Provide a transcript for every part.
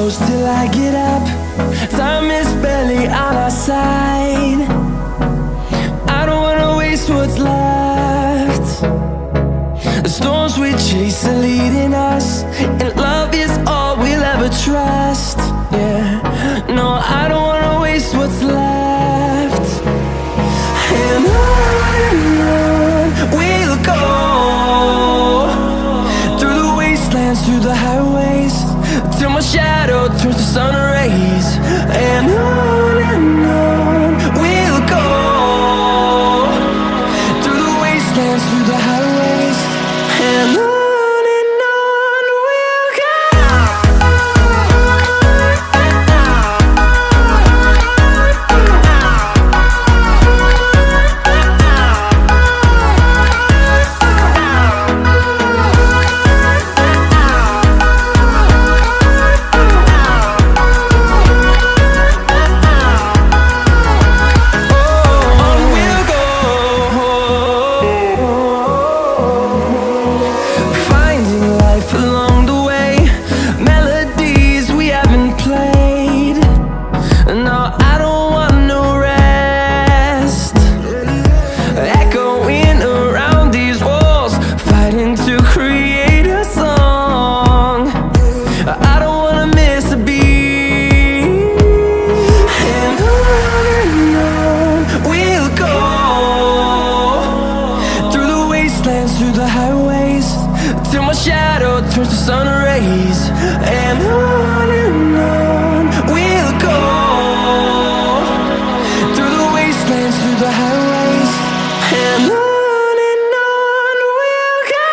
close till I get up. Time is barely on our side. I don't wanna waste what's left. The storms we chase are leading us, and love is all we'll ever trust. Yeah, no, I don't wanna waste what's left. And on we'll go, through the wastelands, through the highways, till my shadow turns to sun rays. And on we'll go, through the wastelands, through the highways, and on we'll go. Along the way, melodies we haven't played. No, I don't want no rest. Echoing around these walls, fighting to create a song. I don't wanna miss a beat. And on we'll go, through the wastelands, through the highways, till my shadow turns to sun rays. And on we'll go, through the wastelands, through the highways, and on we'll go.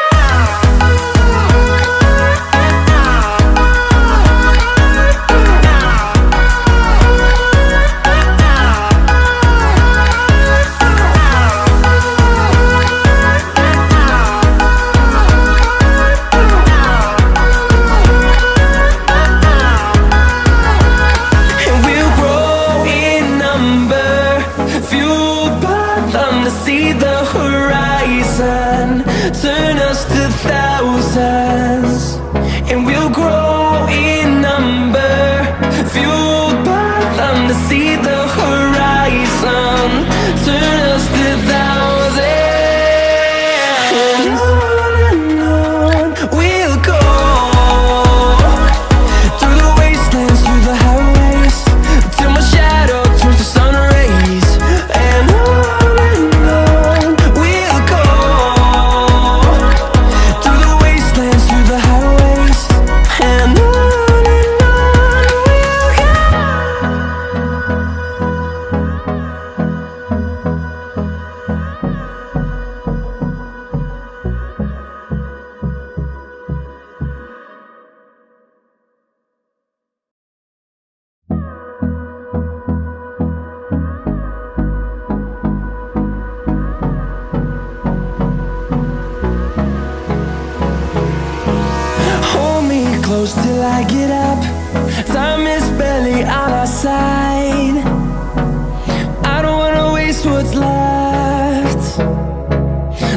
See the horizon, turn us to thousands, and we'll grow in number, fueled by them. To see the horizon, turn us to thousands, and on we'll go, through the wastelands, through the highways, till my shadow turns to sun rays. And close till I get up. Time is barely on our side. I don't wanna waste what's left.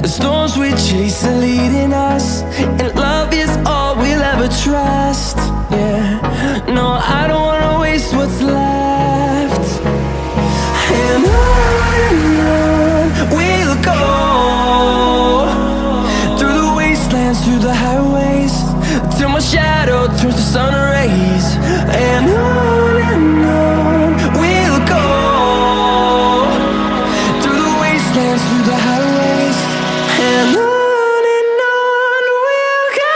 The storms we chase are leading us, and love is all we'll ever trust. Yeah, no, I don't wanna waste what's left. And on we'll go, through the wastelands, through the highways, till my shadow turns to sun rays. And on we'll go, through the wastelands, through the highways, and on we'll go.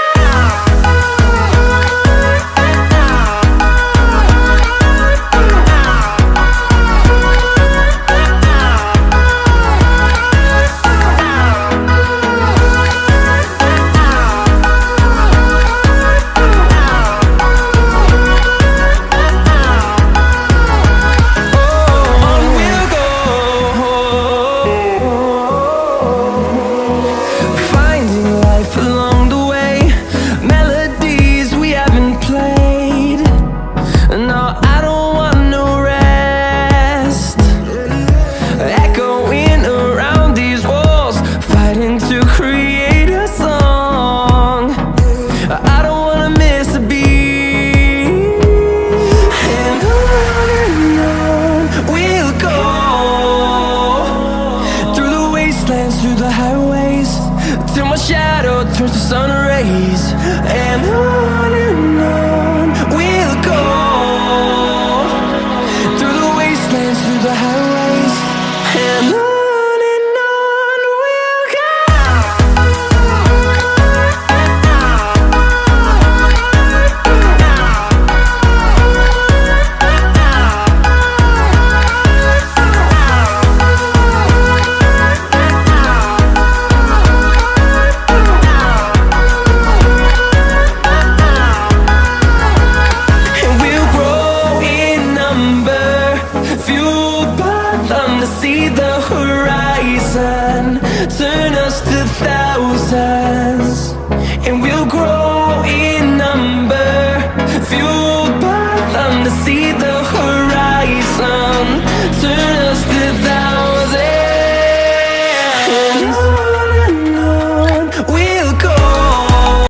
the horizon, turn us to thousands.